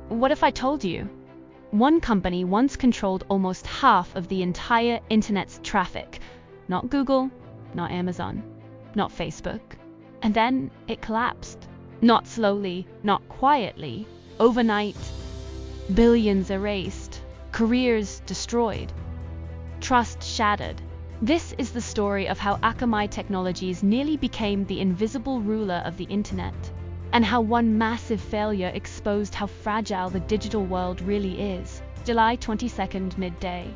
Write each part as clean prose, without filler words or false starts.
What if I told you? One company once controlled almost half of the entire internet's traffic. Not Google, not Amazon, not Facebook. And then it collapsed. Not slowly, not quietly. Overnight, billions erased, careers destroyed, trust shattered. This is the story of how Akamai Technologies nearly became the invisible ruler of the internet, and how one massive failure exposed how fragile the digital world really is. July 22nd, midday.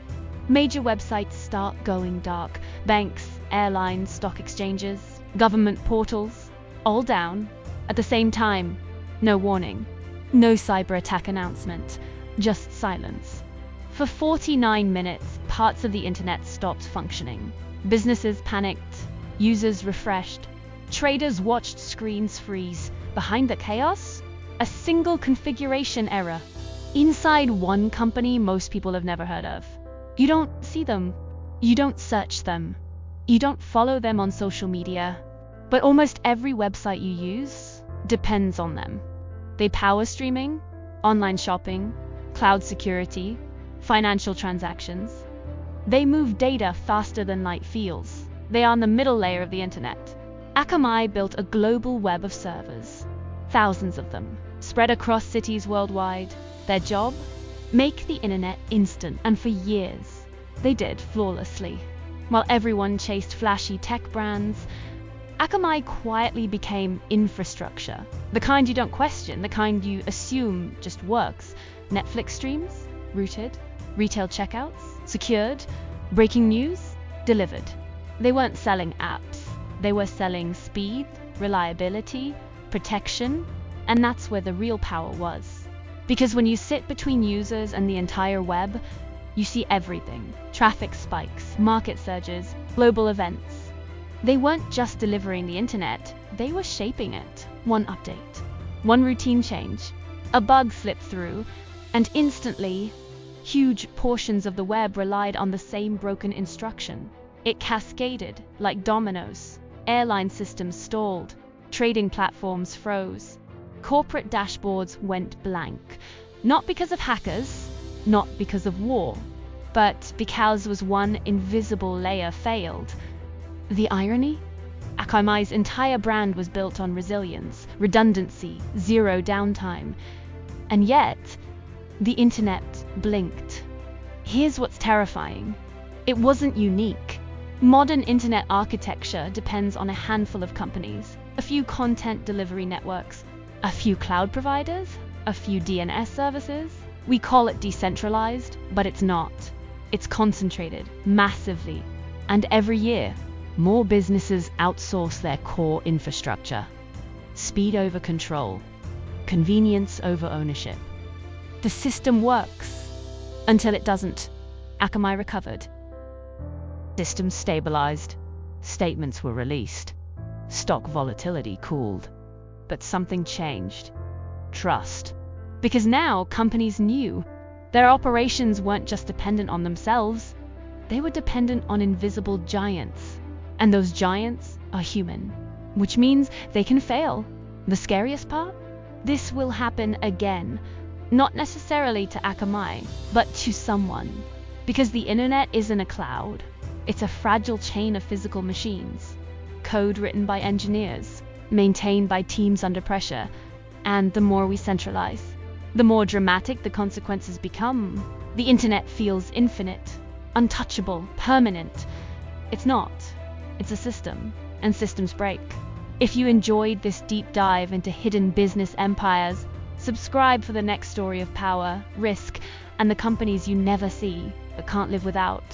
Major websites start going dark. Banks, airlines, stock exchanges, government portals, all down. At the same time, no warning. No cyber attack announcement, just silence. For 49 minutes, parts of the internet stopped functioning. Businesses panicked, users refreshed, traders watched screens freeze. Behind the chaos, a single configuration error. Inside one company most people have never heard of. You don't see them, you don't search them, you don't follow them on social media, but almost every website you use depends on them. They power streaming, online shopping, cloud security, financial transactions. They move data faster than light feels. They are on the middle layer of the internet. Akamai built a global web of servers, thousands of them, spread across cities worldwide. Their job? Make the internet instant, and for years, they did flawlessly. While everyone chased flashy tech brands, Akamai quietly became infrastructure. The kind you don't question, the kind you assume just works. Netflix streams? Routed. Retail checkouts? Secured. Breaking news? Delivered. They weren't selling apps. They were selling speed, reliability, protection, and that's where the real power was. Because when you sit between users and the entire web, you see everything. Traffic spikes, market surges, global events. They weren't just delivering the internet, they were shaping it. One update, one routine change, a bug slipped through, and instantly, huge portions of the web relied on the same broken instruction. It cascaded like dominoes. Airline systems stalled, trading platforms froze, corporate dashboards went blank. Not because of hackers, not because of war, but because one invisible layer failed. The irony? Akamai's entire brand was built on resilience, redundancy, zero downtime. And yet, the internet blinked. Here's what's terrifying. It wasn't unique. Modern internet architecture depends on a handful of companies, a few content delivery networks, a few cloud providers, a few DNS services. We call it decentralized, but it's not. It's concentrated, massively. And every year, more businesses outsource their core infrastructure. Speed over control, convenience over ownership. The system works until it doesn't. Akamai recovered. Systems stabilized. Statements were released. Stock volatility cooled. But something changed. Trust. Because now companies knew their operations weren't just dependent on themselves, they were dependent on invisible giants. And those giants are human, which means they can fail. The scariest part? This will happen again. Not necessarily to Akamai, but to someone. Because the internet isn't a cloud. It's a fragile chain of physical machines. Code written by engineers, maintained by teams under pressure. And the more we centralize, the more dramatic the consequences become. The internet feels infinite, untouchable, permanent. It's not. It's a system, and systems break. If you enjoyed this deep dive into hidden business empires, subscribe for the next story of power, risk, and the companies you never see but can't live without.